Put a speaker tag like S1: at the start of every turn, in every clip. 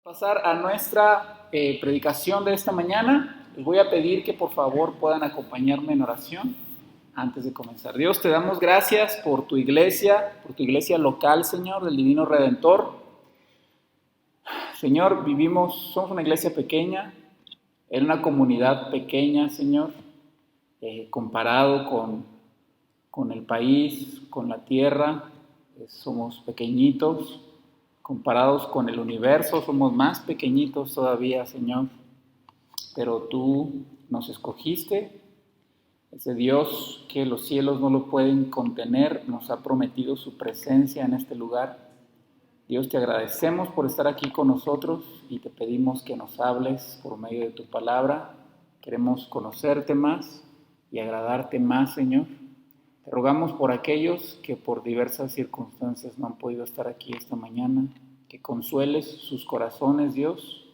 S1: Pasar a nuestra predicación de esta mañana. Les voy a pedir que por favor puedan acompañarme en oración antes de comenzar. Dios, te damos gracias por tu iglesia local, Señor, del Divino Redentor. Señor, somos una iglesia pequeña, en una comunidad pequeña, Señor, comparado con el país, con la tierra, somos pequeñitos. Comparados con el universo, somos más pequeñitos todavía, Señor. Pero tú nos escogiste. Ese Dios que los cielos no lo pueden contener, nos ha prometido su presencia en este lugar. Dios, te agradecemos por estar aquí con nosotros y te pedimos que nos hables por medio de tu palabra. Queremos conocerte más y agradarte más, Señor. Te rogamos por aquellos que por diversas circunstancias no han podido estar aquí esta mañana, que consueles sus corazones, Dios,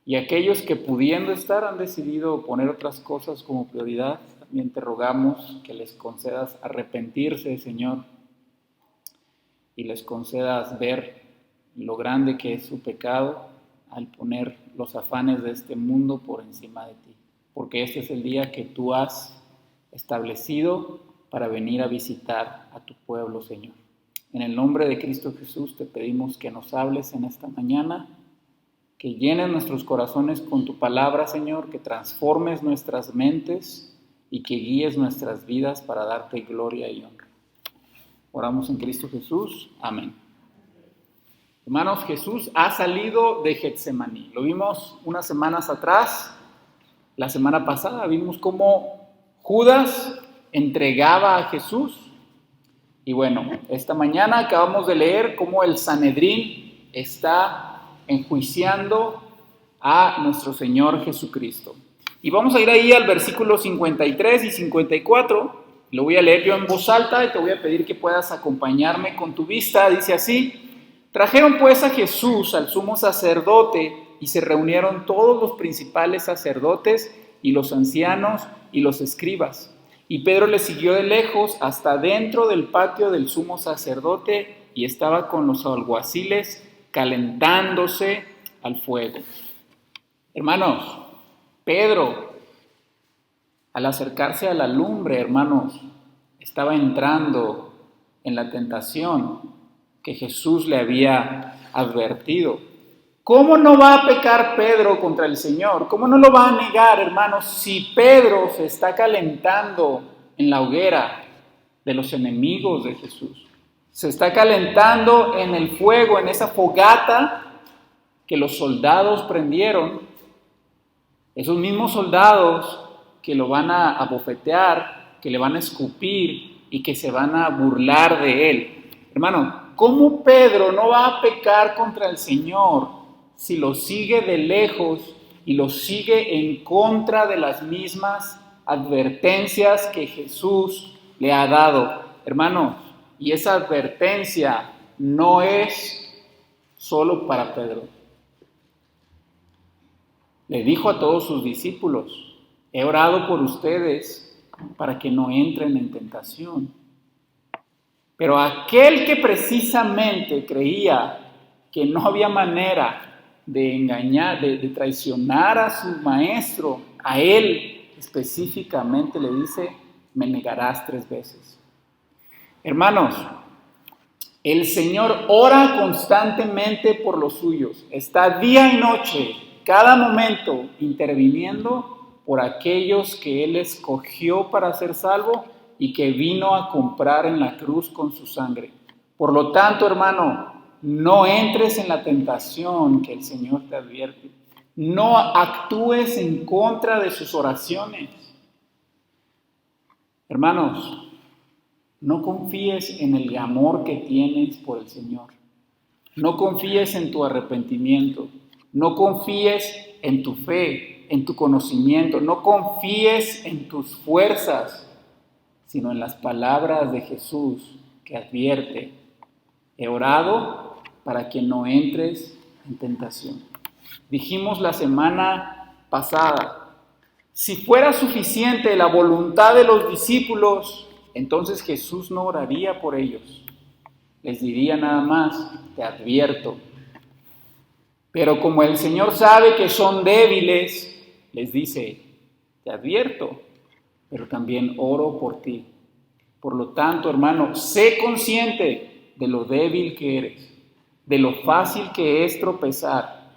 S1: y aquellos que pudiendo estar han decidido poner otras cosas como prioridad, también te rogamos que les concedas arrepentirse, Señor, y les concedas ver lo grande que es su pecado al poner los afanes de este mundo por encima de ti, porque este es el día que tú has establecido para venir a visitar a tu pueblo, Señor. En el nombre de Cristo Jesús te pedimos que nos hables en esta mañana, que llenes nuestros corazones con tu palabra, Señor, que transformes nuestras mentes y que guíes nuestras vidas para darte gloria y honra. Oramos en Cristo Jesús. Amén. Hermanos, Jesús ha salido de Getsemaní. Lo vimos unas semanas atrás. La semana pasada vimos cómo Judas entregaba a Jesús. Y bueno, esta mañana acabamos de leer cómo el Sanedrín está enjuiciando a nuestro Señor Jesucristo. Y vamos a ir ahí al versículo 53 y 54. Lo voy a leer yo en voz alta y te voy a pedir que puedas acompañarme con tu vista. Dice así: trajeron pues a Jesús al sumo sacerdote y se reunieron todos los principales sacerdotes y los ancianos y los escribas. Y Pedro le siguió de lejos hasta dentro del patio del sumo sacerdote y estaba con los alguaciles calentándose al fuego. Hermanos, Pedro, al acercarse a la lumbre, hermanos, estaba entrando en la tentación que Jesús le había advertido. ¿Cómo no va a pecar Pedro contra el Señor? ¿Cómo no lo va a negar, hermanos, si Pedro se está calentando en la hoguera de los enemigos de Jesús? Se está calentando en el fuego, en esa fogata que los soldados prendieron. Esos mismos soldados que lo van a abofetear, que le van a escupir y que se van a burlar de él. Hermano, ¿cómo Pedro no va a pecar contra el Señor si lo sigue de lejos y lo sigue en contra de las mismas advertencias que Jesús le ha dado? Hermanos, y esa advertencia no es solo para Pedro. Le dijo a todos sus discípulos: he orado por ustedes para que no entren en tentación. Pero aquel que precisamente creía que no había manera de engañar, de traicionar a su maestro, a él específicamente le dice: me negarás 3 veces. Hermanos, el Señor ora constantemente por los suyos, está día y noche, cada momento interviniendo por aquellos que Él escogió para ser salvo y que vino a comprar en la cruz con su sangre. Por lo tanto, hermano, no entres en la tentación que el Señor te advierte. No actúes en contra de sus oraciones. Hermanos, no confíes en el amor que tienes por el Señor. No confíes en tu arrepentimiento. No confíes en tu fe, en tu conocimiento. No confíes en tus fuerzas, sino en las palabras de Jesús que advierte: he orado para que no entres en tentación. Dijimos la semana pasada, si fuera suficiente la voluntad de los discípulos, entonces Jesús no oraría por ellos. Les diría nada más: te advierto. Pero como el Señor sabe que son débiles, les dice, te advierto, pero también oro por ti. Por lo tanto, hermano, sé consciente de lo débil que eres, de lo fácil que es tropezar,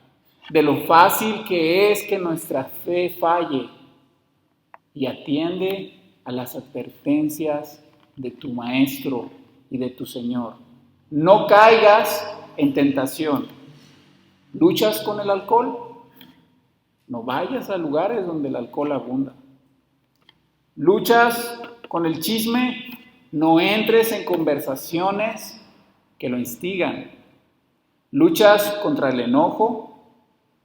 S1: de lo fácil que es que nuestra fe falle, y atiende a las advertencias de tu Maestro y de tu Señor. No caigas en tentación. ¿Luchas con el alcohol? No vayas a lugares donde el alcohol abunda. ¿Luchas con el chisme? No entres en conversaciones que lo instigan. ¿Luchas contra el enojo?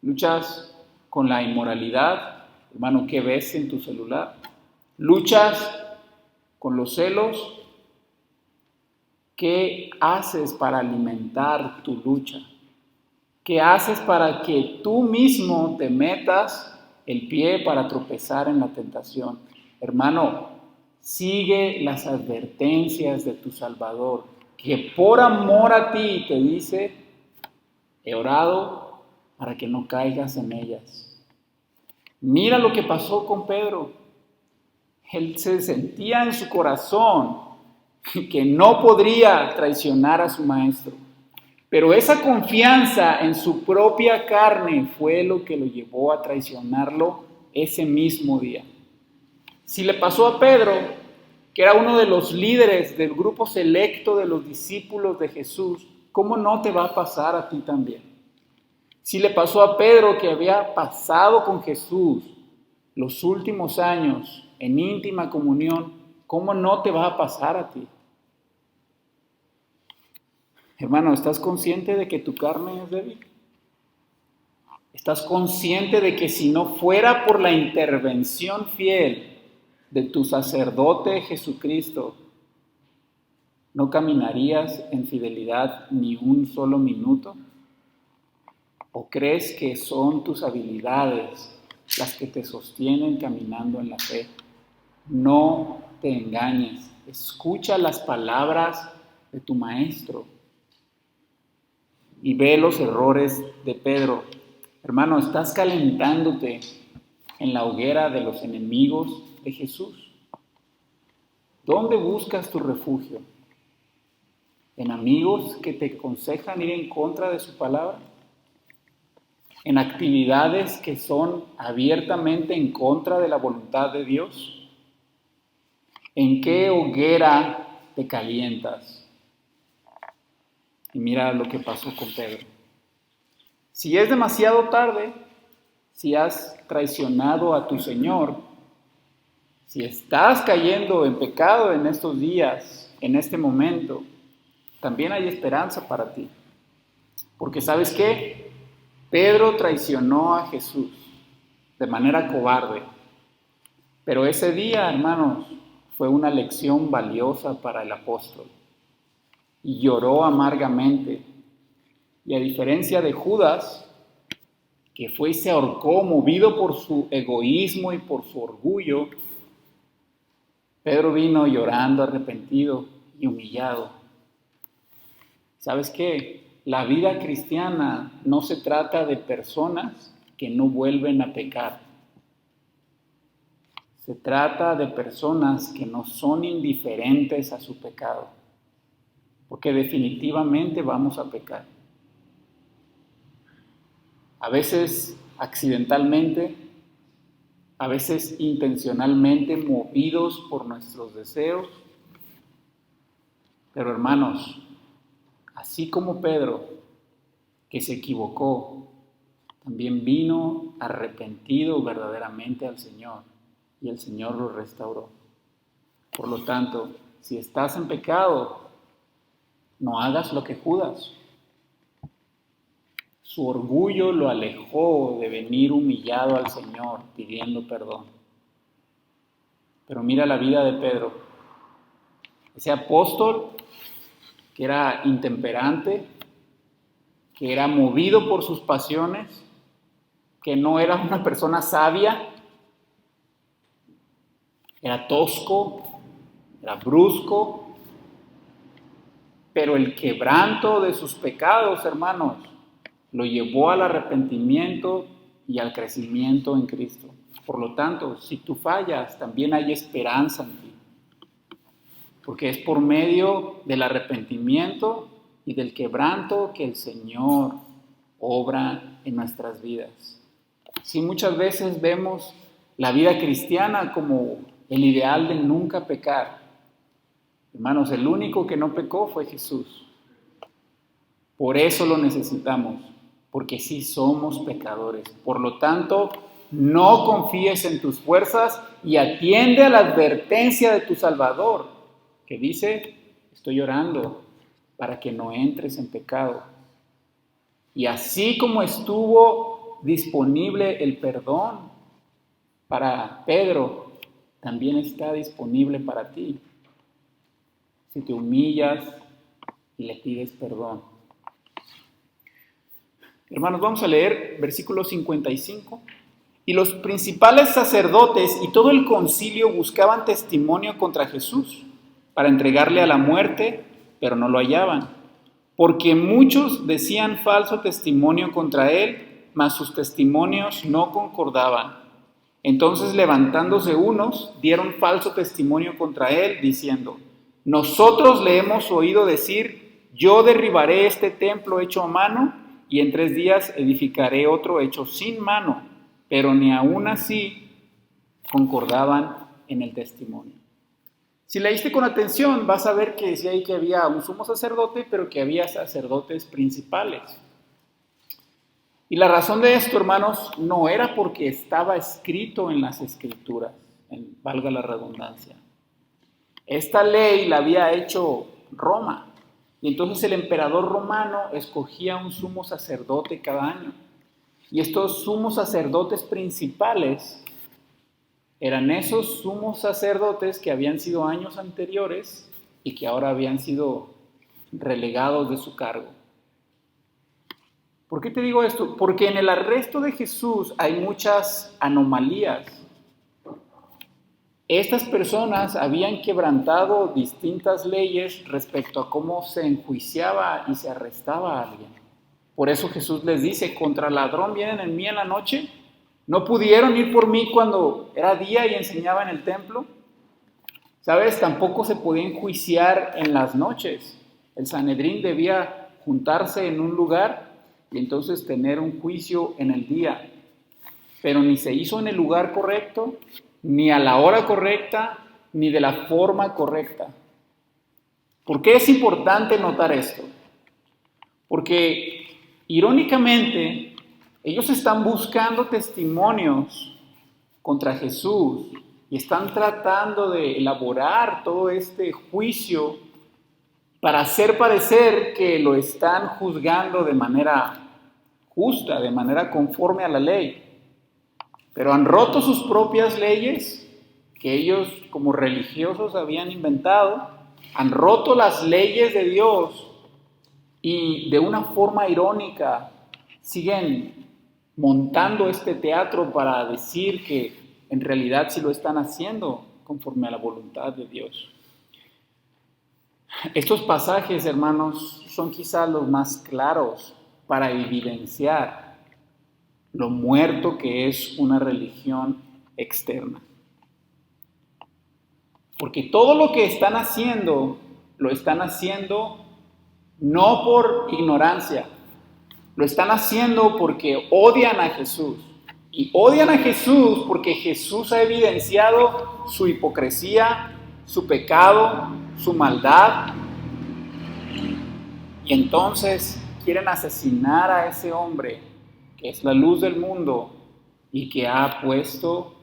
S1: ¿Luchas con la inmoralidad? Hermano, ¿qué ves en tu celular? ¿Luchas con los celos? ¿Qué haces para alimentar tu lucha? ¿Qué haces para que tú mismo te metas el pie para tropezar en la tentación? Hermano, sigue las advertencias de tu Salvador, que por amor a ti te dice, he orado para que no caigas en ellas. Mira lo que pasó con Pedro. Él se sentía en su corazón que no podría traicionar a su maestro. Pero esa confianza en su propia carne fue lo que lo llevó a traicionarlo ese mismo día. Si le pasó a Pedro, que era uno de los líderes del grupo selecto de los discípulos de Jesús, ¿cómo no te va a pasar a ti también? Si le pasó a Pedro, que había pasado con Jesús los últimos años en íntima comunión, ¿cómo no te va a pasar a ti? Hermano, ¿estás consciente de que tu carne es débil? ¿Estás consciente de que si no fuera por la intervención fiel de tu sacerdote Jesucristo, no caminarías en fidelidad ni un solo minuto? ¿O crees que son tus habilidades las que te sostienen caminando en la fe? No te engañes. Escucha las palabras de tu maestro y ve los errores de Pedro. Hermano, estás calentándote en la hoguera de los enemigos de Jesús. ¿Dónde buscas tu refugio? ¿En amigos que te aconsejan ir en contra de su palabra? ¿En actividades que son abiertamente en contra de la voluntad de Dios? ¿En qué hoguera te calientas? Y mira lo que pasó con Pedro. Si es demasiado tarde, si has traicionado a tu Señor, si estás cayendo en pecado en estos días, en este momento, también hay esperanza para ti. Porque ¿sabes qué? Pedro traicionó a Jesús de manera cobarde. Pero ese día, hermanos, fue una lección valiosa para el apóstol. Y lloró amargamente. Y a diferencia de Judas, que fue y se ahorcó movido por su egoísmo y por su orgullo, Pedro vino llorando, arrepentido y humillado. ¿Sabes qué? La vida cristiana no se trata de personas que no vuelven a pecar. Se trata de personas que no son indiferentes a su pecado, porque definitivamente vamos a pecar. A veces accidentalmente, a veces intencionalmente, movidos por nuestros deseos. Pero hermanos, así como Pedro, que se equivocó, también vino arrepentido verdaderamente al Señor, y el Señor lo restauró. Por lo tanto, si estás en pecado, no hagas lo que Judas. Su orgullo lo alejó de venir humillado al Señor pidiendo perdón. Pero mira la vida de Pedro. Ese apóstol que era intemperante, que era movido por sus pasiones, que no era una persona sabia, era tosco, era brusco, pero el quebranto de sus pecados, hermanos, lo llevó al arrepentimiento y al crecimiento en Cristo. Por lo tanto, si tú fallas, también hay esperanza en ti, porque es por medio del arrepentimiento y del quebranto que el Señor obra en nuestras vidas. Si muchas veces vemos la vida cristiana como el ideal de nunca pecar, hermanos, el único que no pecó fue Jesús. Por eso lo necesitamos, porque sí somos pecadores. Por lo tanto, no confíes en tus fuerzas y atiende a la advertencia de tu Salvador, que dice, estoy orando para que no entres en pecado. Y así como estuvo disponible el perdón para Pedro, también está disponible para ti. Si te humillas y le pides perdón. Hermanos, vamos a leer versículo 55. Y los principales sacerdotes y todo el concilio buscaban testimonio contra Jesús para entregarle a la muerte, pero no lo hallaban, porque muchos decían falso testimonio contra él, mas sus testimonios no concordaban. Entonces, levantándose unos, dieron falso testimonio contra él, diciendo, nosotros le hemos oído decir, yo derribaré este templo hecho a mano, y en 3 días edificaré otro hecho sin mano, pero ni aún así concordaban en el testimonio. Si leíste con atención, vas a ver que decía ahí que había un sumo sacerdote, pero que había sacerdotes principales. Y la razón de esto, hermanos, no era porque estaba escrito en las Escrituras, valga la redundancia. Esta ley la había hecho Roma, y entonces el emperador romano escogía un sumo sacerdote cada año. Y estos sumos sacerdotes principales eran esos sumos sacerdotes que habían sido años anteriores y que ahora habían sido relegados de su cargo. ¿Por qué te digo esto? Porque en el arresto de Jesús hay muchas anomalías. Estas personas habían quebrantado distintas leyes respecto a cómo se enjuiciaba y se arrestaba a alguien. Por eso Jesús les dice, contra ladrón vienen en mí en la noche. ¿No pudieron ir por mí cuando era día y enseñaba en el templo? ¿Sabes? Tampoco se podía enjuiciar en las noches. El Sanedrín debía juntarse en un lugar y entonces tener un juicio en el día. Pero ni se hizo en el lugar correcto, ni a la hora correcta, ni de la forma correcta. ¿Por qué es importante notar esto? Porque, irónicamente, ellos están buscando testimonios contra Jesús y están tratando de elaborar todo este juicio para hacer parecer que lo están juzgando de manera justa, de manera conforme a la ley. Pero han roto sus propias leyes que ellos como religiosos habían inventado, han roto las leyes de Dios y de una forma irónica siguen montando este teatro para decir que en realidad sí lo están haciendo conforme a la voluntad de Dios. Estos pasajes, hermanos, son quizás los más claros para evidenciar lo muerto que es una religión externa. Porque todo lo que están haciendo, lo están haciendo no por ignorancia, lo están haciendo porque odian a Jesús. Y odian a Jesús porque Jesús ha evidenciado su hipocresía, su pecado, su maldad. Y entonces quieren asesinar a ese hombre que es la luz del mundo y que ha puesto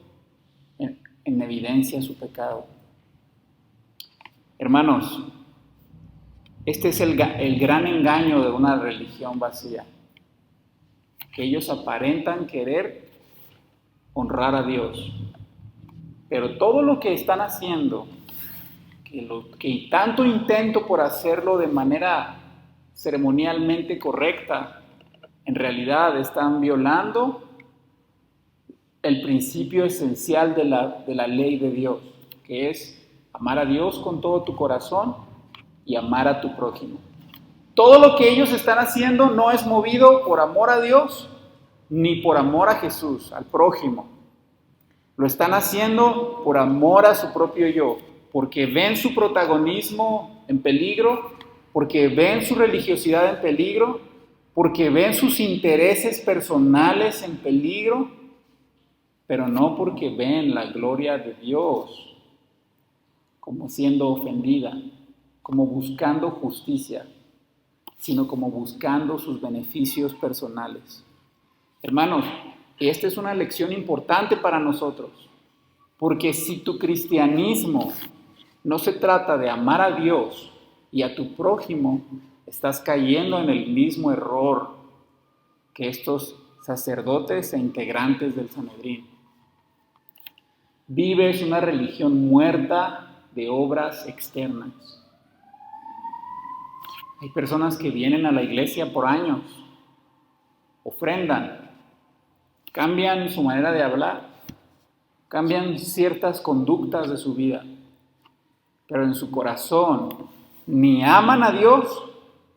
S1: en evidencia su pecado. Hermanos, este es el gran engaño de una religión vacía, que ellos aparentan querer honrar a Dios, pero todo lo que están haciendo, que tanto intento por hacerlo de manera ceremonialmente correcta, en realidad están violando el principio esencial de la ley de Dios, que es amar a Dios con todo tu corazón y amar a tu prójimo. Todo lo que ellos están haciendo no es movido por amor a Dios ni por amor a Jesús, al prójimo. Lo están haciendo por amor a su propio yo, porque ven su protagonismo en peligro, porque ven su religiosidad en peligro, porque ven sus intereses personales en peligro, pero no porque ven la gloria de Dios como siendo ofendida, como buscando justicia, sino como buscando sus beneficios personales. Hermanos, esta es una lección importante para nosotros, porque si tu cristianismo no se trata de amar a Dios y a tu prójimo, estás cayendo en el mismo error que estos sacerdotes e integrantes del Sanedrín. Vives una religión muerta de obras externas. Hay personas que vienen a la iglesia por años, ofrendan, cambian su manera de hablar, cambian ciertas conductas de su vida, pero en su corazón ni aman a Dios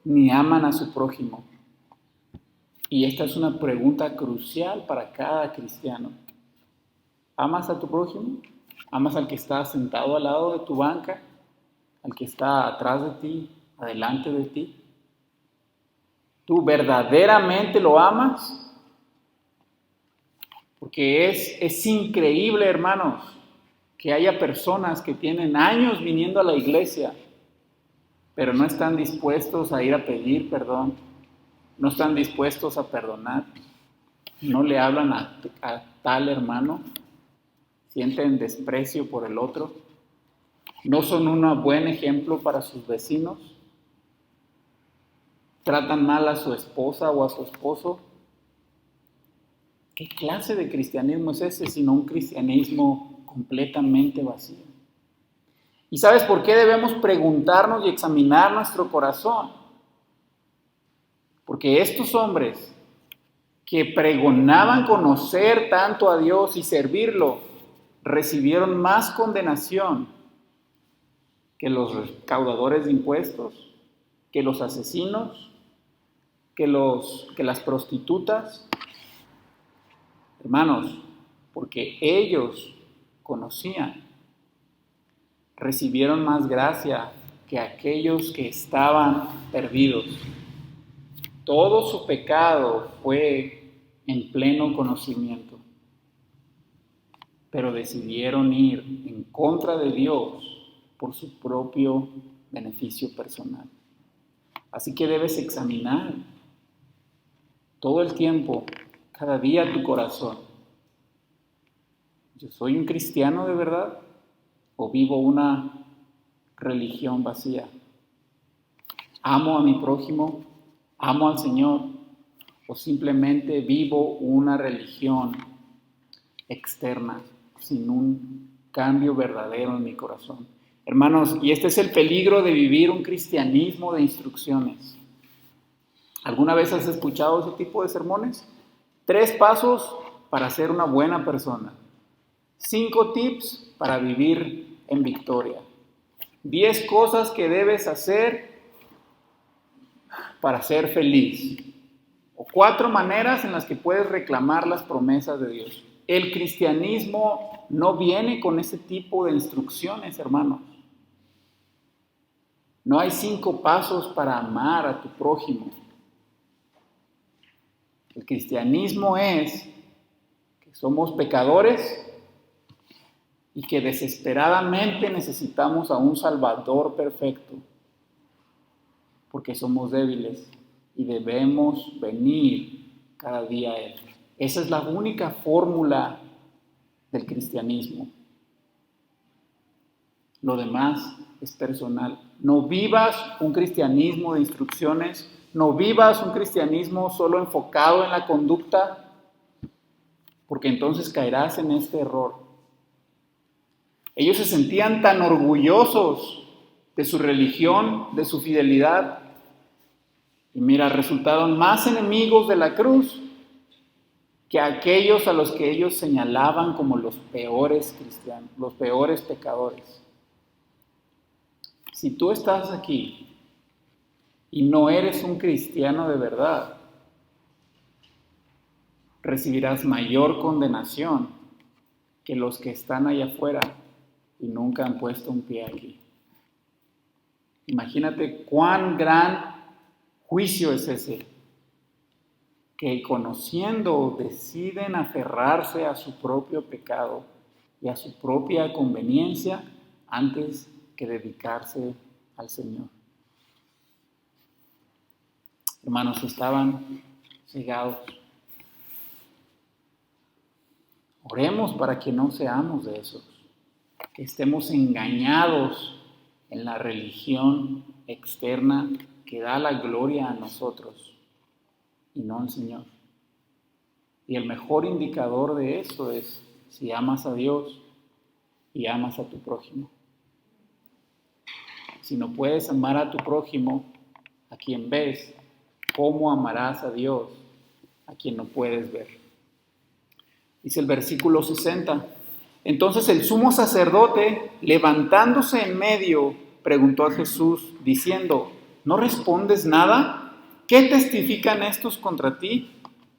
S1: ni aman a su prójimo. Y esta es una pregunta crucial para cada cristiano. ¿Amas a tu prójimo? ¿Amas al que está sentado al lado de tu banca? ¿Al que está atrás de ti, adelante de ti? ¿Tú verdaderamente lo amas? Porque es increíble, hermanos, que haya personas que tienen años viniendo a la iglesia, pero no están dispuestos a ir a pedir perdón, no están dispuestos a perdonar, no le hablan a tal hermano, sienten desprecio por el otro, no son un buen ejemplo para sus vecinos, tratan mal a su esposa o a su esposo. ¿Qué clase de cristianismo es ese, sino un cristianismo completamente vacío? ¿Y sabes por qué debemos preguntarnos y examinar nuestro corazón? Porque estos hombres que pregonaban conocer tanto a Dios y servirlo, recibieron más condenación que los recaudadores de impuestos, que los asesinos, que las prostitutas. Hermanos, porque ellos conocían, recibieron más gracia que aquellos que estaban perdidos. Todo su pecado fue en pleno conocimiento, pero decidieron ir en contra de Dios por su propio beneficio personal. Así que debes examinar todo el tiempo, cada día, tu corazón. ¿Yo soy un cristiano de verdad o vivo una religión vacía? ¿Amo a mi prójimo? ¿Amo al Señor? ¿O simplemente vivo una religión externa sin un cambio verdadero en mi corazón? Hermanos, y este es el peligro de vivir un cristianismo de instrucciones. ¿Alguna vez has escuchado ese tipo de sermones? 3 pasos para ser una buena persona. 5 tips para vivir en victoria. 10 cosas que debes hacer para ser feliz. O 4 maneras en las que puedes reclamar las promesas de Dios. El cristianismo no viene con ese tipo de instrucciones, hermanos. No hay 5 pasos para amar a tu prójimo. El cristianismo es que somos pecadores y que desesperadamente necesitamos a un Salvador perfecto, porque somos débiles y debemos venir cada día a Él. Esa es la única fórmula del cristianismo. Lo demás es personal. No vivas un cristianismo de instrucciones, no vivas un cristianismo solo enfocado en la conducta, porque entonces caerás en este error. Ellos se sentían tan orgullosos de su religión, de su fidelidad, y mira, resultaron más enemigos de la cruz que aquellos a los que ellos señalaban como los peores cristianos, los peores pecadores. Si tú estás aquí y no eres un cristiano de verdad, recibirás mayor condenación que los que están allá afuera y nunca han puesto un pie aquí. Imagínate cuán gran juicio es ese, que conociendo deciden aferrarse a su propio pecado y a su propia conveniencia antes que dedicarse al Señor. Hermanos, estaban cegados. Oremos para que no seamos de esos, que estemos engañados en la religión externa que da la gloria a nosotros y no al Señor. Y el mejor indicador de eso es si amas a Dios y amas a tu prójimo. Si no puedes amar a tu prójimo, a quien ves, ¿cómo amarás a Dios a quien no puedes ver? Dice el versículo 60. Entonces el sumo sacerdote, levantándose en medio, preguntó a Jesús, diciendo, ¿no respondes nada? ¿Qué testifican estos contra ti?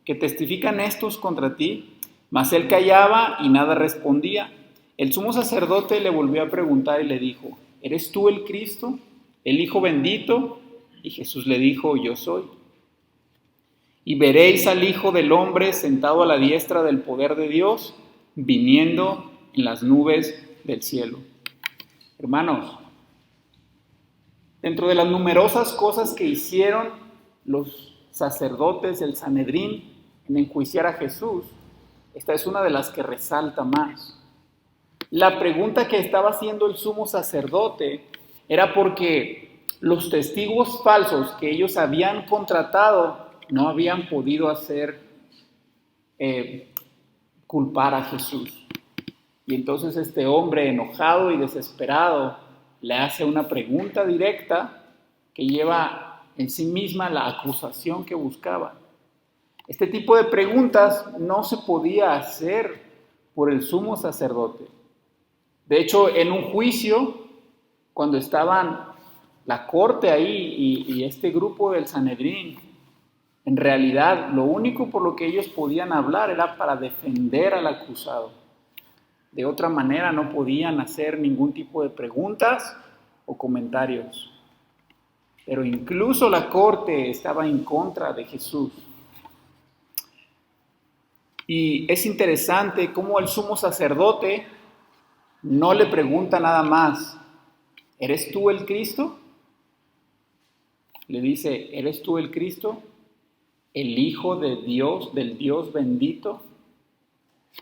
S1: ¿Qué testifican estos contra ti? Mas él callaba y nada respondía. El sumo sacerdote le volvió a preguntar y le dijo, ¿eres tú el Cristo, el Hijo bendito? Y Jesús le dijo, yo soy. Y veréis al Hijo del Hombre sentado a la diestra del poder de Dios, viniendo en las nubes del cielo. Hermanos, dentro de las numerosas cosas que hicieron los sacerdotes del Sanedrín en enjuiciar a Jesús, esta es una de las que resalta más. La pregunta que estaba haciendo el sumo sacerdote era porque los testigos falsos que ellos habían contratado no habían podido hacer culpar a Jesús. Y entonces este hombre enojado y desesperado le hace una pregunta directa que lleva en sí misma la acusación que buscaba. Este tipo de preguntas no se podía hacer por el sumo sacerdote. De hecho, en un juicio, cuando estaban la corte ahí y este grupo del Sanedrín, en realidad lo único por lo que ellos podían hablar era para defender al acusado. De otra manera no podían hacer ningún tipo de preguntas o comentarios. Pero incluso la corte estaba en contra de Jesús. Y es interesante cómo el sumo sacerdote no le pregunta nada más, ¿eres tú el Cristo? Le dice, ¿eres tú el Cristo? ¿El Hijo de Dios, del Dios bendito?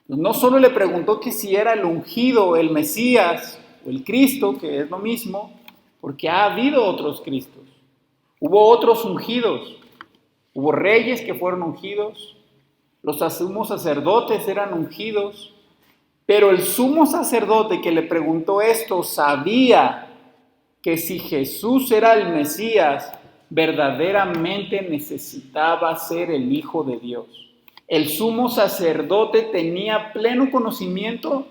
S1: No solo le preguntó que si era el ungido, el Mesías o el Cristo, que es lo mismo, porque ha habido otros Cristos. Hubo otros ungidos, hubo reyes que fueron ungidos, los sumos sacerdotes eran ungidos, pero el sumo sacerdote que le preguntó esto sabía que si Jesús era el Mesías, verdaderamente necesitaba ser el Hijo de Dios. El sumo sacerdote tenía pleno conocimiento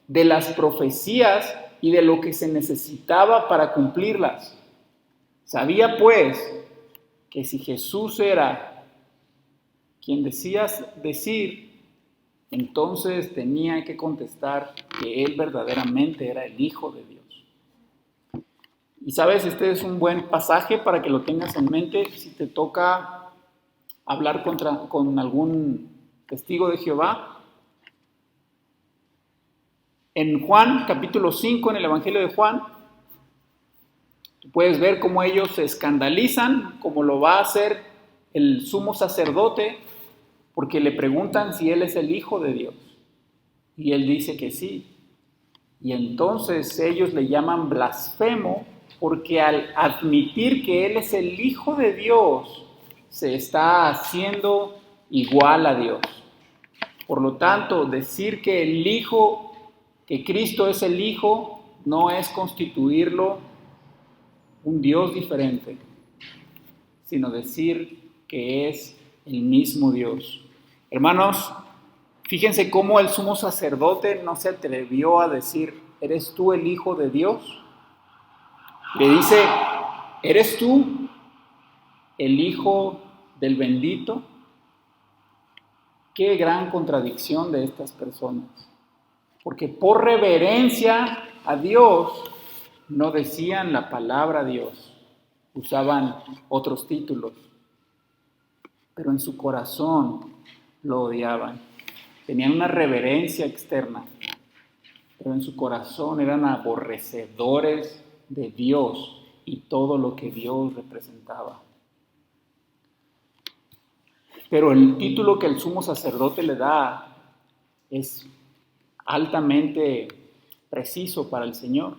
S1: de las profecías y de lo que se necesitaba para cumplirlas. Sabía pues que si Jesús era quien decías decir, entonces tenía que contestar que él verdaderamente era el Hijo de Dios. Y sabes, este es un buen pasaje para que lo tengas en mente si te toca hablar con algún testigo de Jehová. En Juan, capítulo 5, en el Evangelio de Juan, tú puedes ver cómo ellos se escandalizan, como lo va a hacer el sumo sacerdote, porque le preguntan si él es el Hijo de Dios. Y él dice que sí. Y entonces ellos le llaman blasfemo, porque al admitir que él es el Hijo de Dios, se está haciendo igual a Dios. Por lo tanto, decir que el Hijo, que Cristo es el Hijo, no es constituirlo un Dios diferente, sino decir que es el mismo Dios. Hermanos, fíjense cómo el sumo sacerdote no se atrevió a decir, ¿eres tú el Hijo de Dios? Le dice, ¿eres tú? el Hijo del bendito. Qué gran contradicción de estas personas. Porque por reverencia a Dios no decían la palabra Dios, usaban otros títulos, pero en su corazón lo odiaban. Tenían una reverencia externa, pero en su corazón eran aborrecedores de Dios y todo lo que Dios representaba. Pero el título que el sumo sacerdote le da es altamente preciso para el Señor.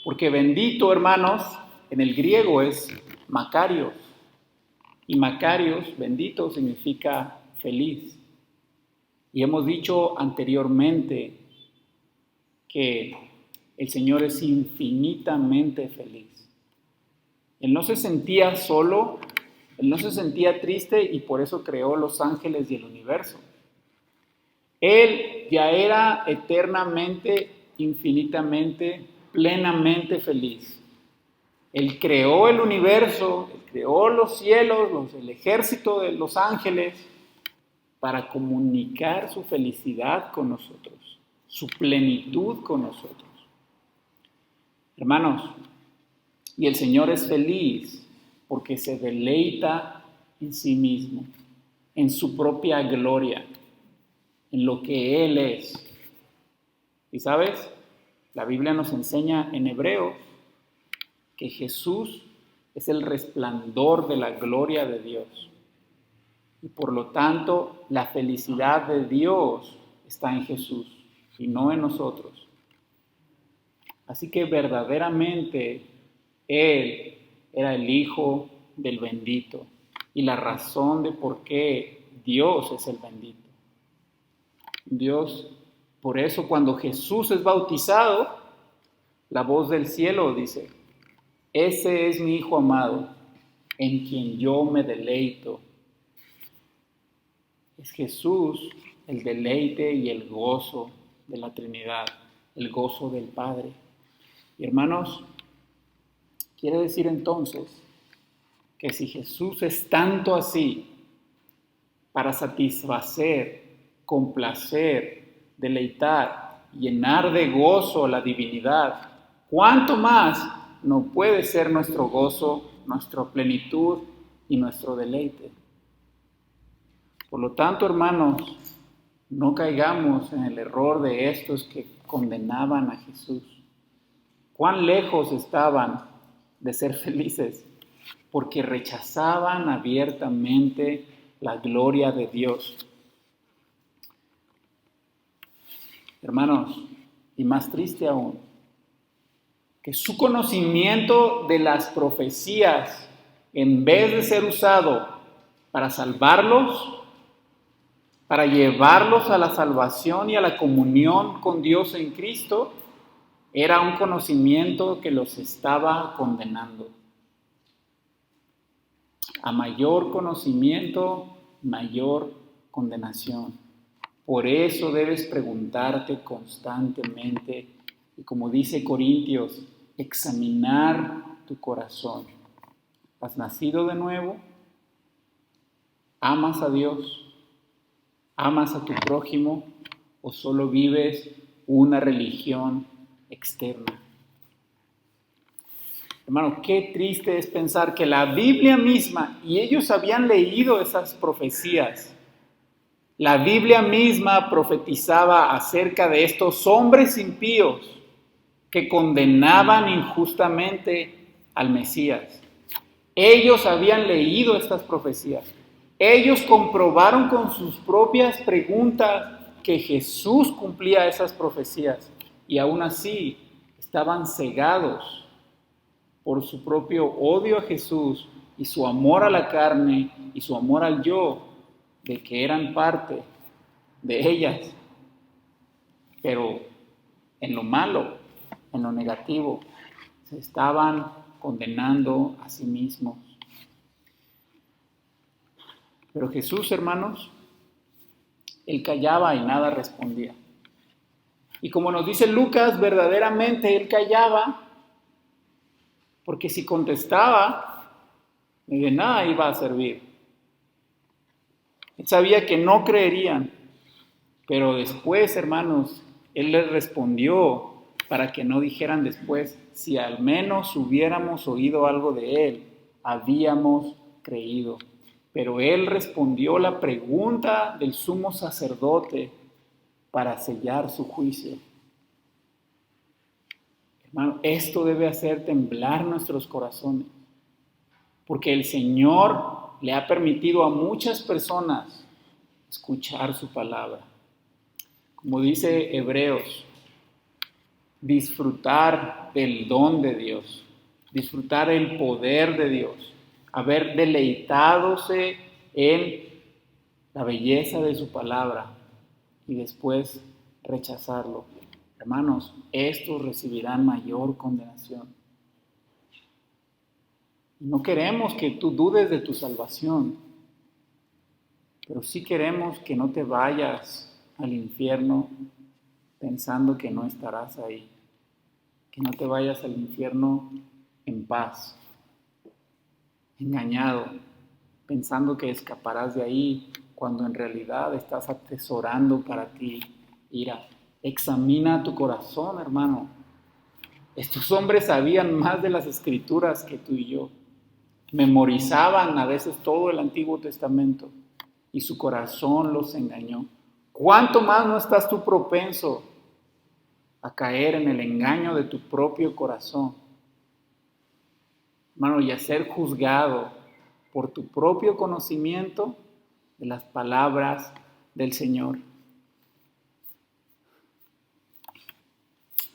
S1: Porque bendito, hermanos, en el griego es Macarios. Y Macarios, bendito, significa feliz. Y hemos dicho anteriormente que el Señor es infinitamente feliz. Él no se sentía solo, Él no se sentía triste y por eso creó los ángeles y el universo. Él ya era eternamente, infinitamente, plenamente feliz. Él creó el universo, Él creó los cielos, el ejército de los ángeles, para comunicar su felicidad con nosotros, su plenitud con nosotros. Hermanos, y el Señor es feliz porque se deleita en sí mismo, en su propia gloria, en lo que Él es. Y sabes, la Biblia nos enseña en Hebreos que Jesús es el resplandor de la gloria de Dios. Y por lo tanto, la felicidad de Dios está en Jesús y no en nosotros. Así que verdaderamente Él era el Hijo del bendito y la razón de por qué Dios es el bendito. Dios, por eso cuando Jesús es bautizado, la voz del cielo dice: ese es mi Hijo amado, en quien yo me deleito. Es Jesús el deleite y el gozo de la Trinidad, el gozo del Padre. Y hermanos, quiere decir entonces que si Jesús es tanto así para satisfacer, complacer, deleitar, llenar de gozo la divinidad, ¿cuánto más no puede ser nuestro gozo, nuestra plenitud y nuestro deleite? Por lo tanto, hermanos, no caigamos en el error de estos que condenaban a Jesús. ¿Cuán lejos estaban de ser felices? Porque rechazaban abiertamente la gloria de Dios. Hermanos, y más triste aún, que su conocimiento de las profecías, en vez de ser usado para salvarlos, para llevarlos a la salvación y a la comunión con Dios en Cristo, era un conocimiento que los estaba condenando. A mayor conocimiento, mayor condenación. Por eso debes preguntarte constantemente y, como dice Corintios, examinar tu corazón. ¿Has nacido de nuevo? ¿Amas a Dios? ¿Amas a tu prójimo o solo vives una religión externa? Hermano, qué triste es pensar que la Biblia misma, y ellos habían leído esas profecías, la Biblia misma profetizaba acerca de estos hombres impíos que condenaban injustamente al Mesías. Ellos habían leído estas profecías. Ellos comprobaron con sus propias preguntas que Jesús cumplía esas profecías y aún así estaban cegados por su propio odio a Jesús y su amor a la carne y su amor al yo, de que eran parte de ellas, pero en lo malo, en lo negativo, se estaban condenando a sí mismos. Pero Jesús, hermanos, Él callaba y nada respondía. Y como nos dice Lucas, verdaderamente Él callaba, porque si contestaba, y de nada iba a servir. Él sabía que no creerían, pero después, hermanos, él les respondió para que no dijeran después, si al menos hubiéramos oído algo de él, habíamos creído. Pero él respondió la pregunta del sumo sacerdote para sellar su juicio. Hermano, esto debe hacer temblar nuestros corazones, porque el Señor le ha permitido a muchas personas escuchar su palabra. Como dice Hebreos, disfrutar del don de Dios, disfrutar el poder de Dios, haber deleitadose en la belleza de su palabra y después rechazarlo. Hermanos, estos recibirán mayor condenación. No queremos que tú dudes de tu salvación, pero sí queremos que no te vayas al infierno pensando que no estarás ahí, que no te vayas al infierno en paz, engañado, pensando que escaparás de ahí cuando en realidad estás atesorando para ti ira. Examina tu corazón, hermano. Estos hombres sabían más de las Escrituras que tú y yo. Memorizaban a veces todo el Antiguo Testamento y su corazón los engañó. ¿Cuánto más no estás tú propenso a caer en el engaño de tu propio corazón, hermano, y a ser juzgado por tu propio conocimiento de las palabras del Señor?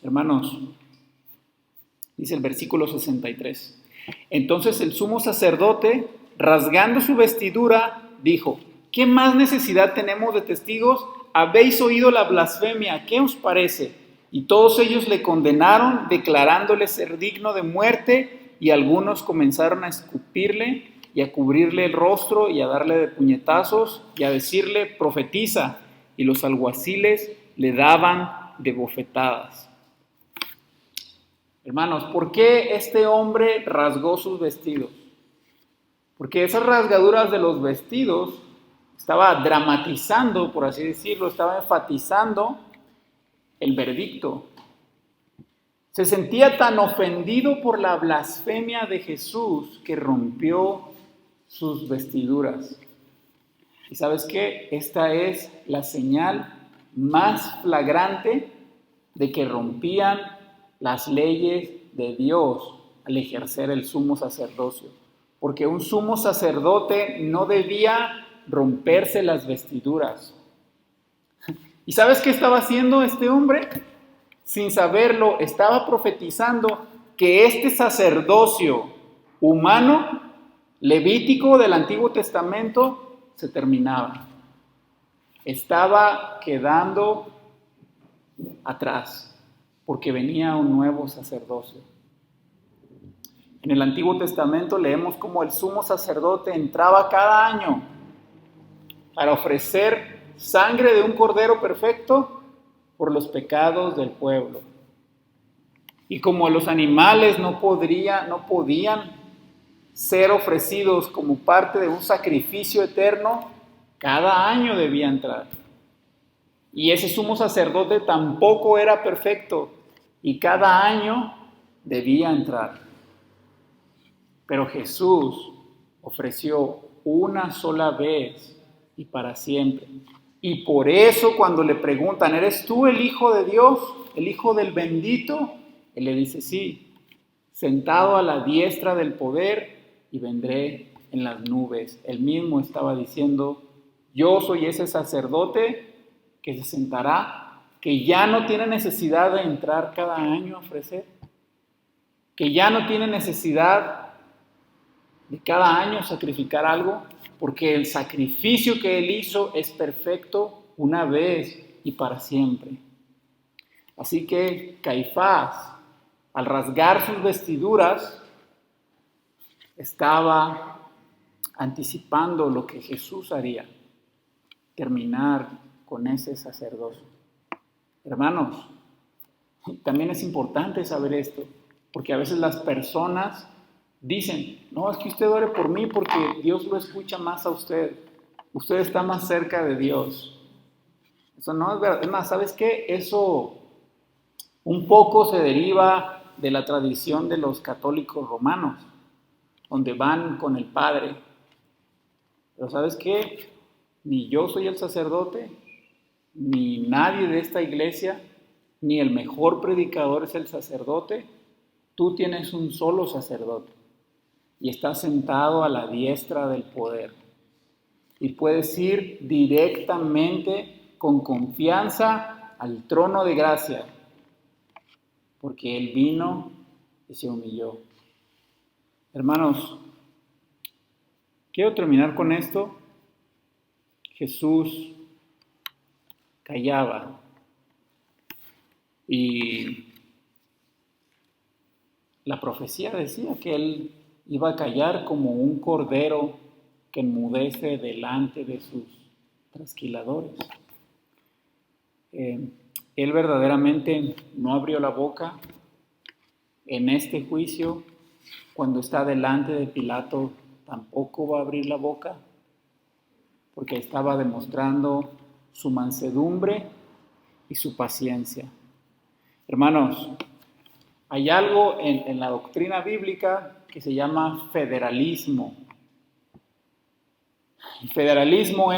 S1: Hermanos, dice el versículo 63. Entonces el sumo sacerdote, rasgando su vestidura, dijo: ¿qué más necesidad tenemos de testigos? Habéis oído la blasfemia, ¿qué os parece? Y todos ellos le condenaron, declarándole ser digno de muerte, y algunos comenzaron a escupirle y a cubrirle el rostro y a darle de puñetazos y a decirle: profetiza. Y los alguaciles le daban de bofetadas. Hermanos, ¿por qué este hombre rasgó sus vestidos? Porque esas rasgaduras de los vestidos estaba dramatizando, por así decirlo, estaba enfatizando el veredicto. Se sentía tan ofendido por la blasfemia de Jesús que rompió sus vestiduras. ¿Y sabes qué? Esta es la señal más flagrante de que rompían las leyes de Dios al ejercer el sumo sacerdocio. Porque un sumo sacerdote no debía romperse las vestiduras. ¿Y sabes qué estaba haciendo este hombre? Sin saberlo, estaba profetizando que este sacerdocio humano, levítico del Antiguo Testamento, se terminaba. Estaba quedando atrás, porque venía un nuevo sacerdocio. En el Antiguo Testamento leemos cómo el sumo sacerdote entraba cada año para ofrecer sangre de un cordero perfecto por los pecados del pueblo. Y como los animales no podían ser ofrecidos como parte de un sacrificio eterno, cada año debía entrar. Y ese sumo sacerdote tampoco era perfecto y cada año debía entrar. Pero Jesús ofreció una sola vez y para siempre. Y por eso cuando le preguntan: ¿eres tú el Hijo de Dios, el Hijo del bendito? Él le dice: sí, sentado a la diestra del poder, y vendré en las nubes. Él mismo estaba diciendo: yo soy ese sacerdote que se sentará, que ya no tiene necesidad de entrar cada año a ofrecer, que ya no tiene necesidad de cada año sacrificar algo, porque el sacrificio que Él hizo es perfecto una vez y para siempre. Así que Caifás, al rasgar sus vestiduras, estaba anticipando lo que Jesús haría, terminar con ese sacerdocio. Hermanos, también es importante saber esto, porque a veces las personas dicen: No, es que usted ore por mí porque Dios lo escucha más a usted. Usted está más cerca de Dios. Eso no es verdad. Es más, ¿sabes qué? Eso un poco se deriva de la tradición de los católicos romanos, donde van con el Padre. Pero ¿sabes qué? Ni yo soy el sacerdote, ni nadie de esta iglesia, ni el mejor predicador es el sacerdote. Tú tienes un solo sacerdote y estás sentado a la diestra del poder. Y puedes ir directamente con confianza al trono de gracia, porque Él vino y se humilló. Hermanos, quiero terminar con esto. Jesús callaba y la profecía decía que Él iba a callar como un cordero que enmudece delante de sus trasquiladores. Él verdaderamente no abrió la boca en este juicio. Cuando está delante de Pilato tampoco va a abrir la boca, porque estaba demostrando su mansedumbre y su paciencia. Hermanos, hay algo en la doctrina bíblica que se llama federalismo. El federalismo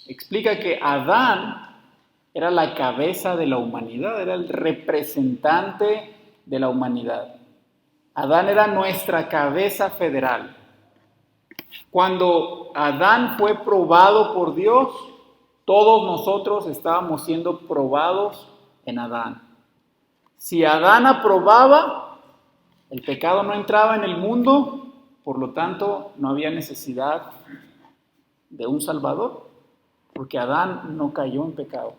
S1: explica que Adán era la cabeza de la humanidad, era el representante de la humanidad. Adán era nuestra cabeza federal. Cuando Adán fue probado por Dios, todos nosotros estábamos siendo probados en Adán. Si Adán aprobaba, el pecado no entraba en el mundo, por lo tanto no había necesidad de un Salvador, porque Adán no cayó en pecado.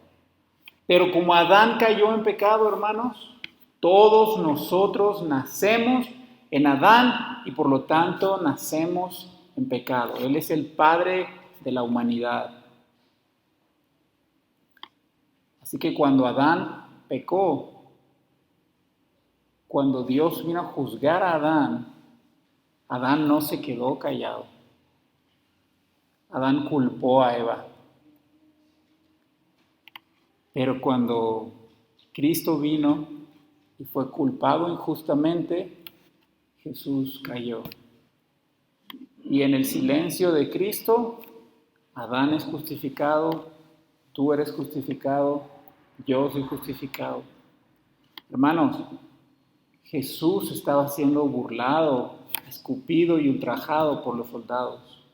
S1: Pero como Adán cayó en pecado, hermanos, todos nosotros nacemos en Adán y por lo tanto nacemos en pecado. Él es el padre de la humanidad. Así que cuando Adán pecó, cuando Dios vino a juzgar a Adán, Adán no se quedó callado. Adán culpó a Eva. Pero cuando Cristo vino y fue culpado injustamente, Jesús cayó. Y en el silencio de Cristo, Adán es justificado, tú eres justificado, yo soy justificado. Hermanos, Jesús estaba siendo burlado, escupido y ultrajado por los soldados.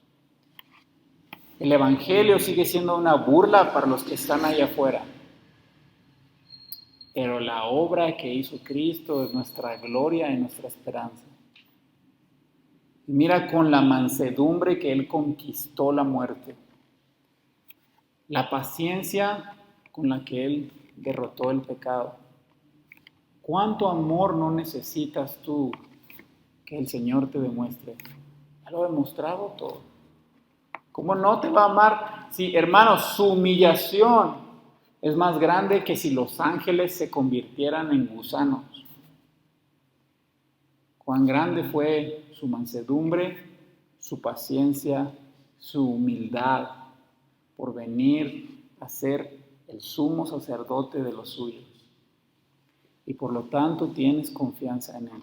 S1: El Evangelio sigue siendo una burla para los que están allá afuera. Pero la obra que hizo Cristo es nuestra gloria y nuestra esperanza. Y mira con la mansedumbre que Él conquistó la muerte. La paciencia con la que Él derrotó el pecado. ¿Cuánto amor no necesitas tú que el Señor te demuestre? Ya lo ha demostrado todo. ¿Cómo no te va a amar? Sí, hermanos, su humillación es más grande que si los ángeles se convirtieran en gusanos. Cuán grande fue su mansedumbre, su paciencia, su humildad por venir a ser el sumo sacerdote de los suyos. Y por lo tanto tienes confianza en Él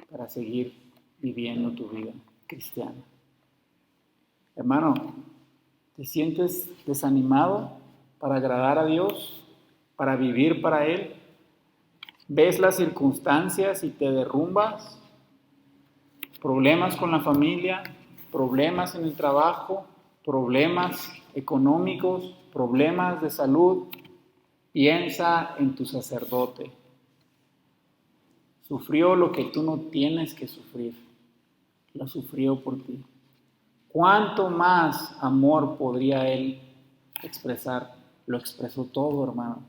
S1: para seguir viviendo tu vida cristiana. Hermano, ¿te sientes desanimado para agradar a Dios, para vivir para Él? ¿Ves las circunstancias y te derrumbas? Problemas con la familia, problemas en el trabajo, problemas económicos, problemas de salud. Piensa en tu sacerdote. Sufrió lo que tú no tienes que sufrir. Lo sufrió por ti. ¿Cuánto más amor podría Él expresar? Lo expresó todo, hermano.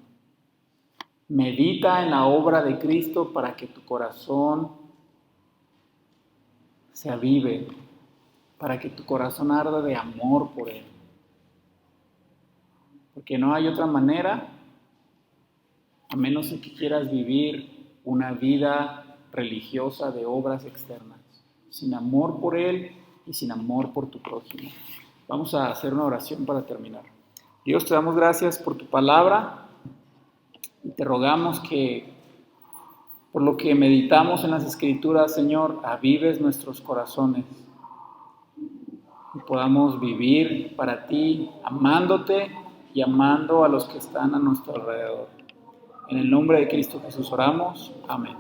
S1: Medita en la obra de Cristo para que tu corazón se avive, para que tu corazón arda de amor por Él. Porque no hay otra manera, a menos que quieras vivir una vida religiosa de obras externas, sin amor por Él y sin amor por tu prójimo. Vamos a hacer una oración para terminar. Dios, te damos gracias por tu palabra y te rogamos que por lo que meditamos en las Escrituras, Señor, avives nuestros corazones y podamos vivir para ti, amándote y amando a los que están a nuestro alrededor. En el nombre de Cristo Jesús oramos. Amén.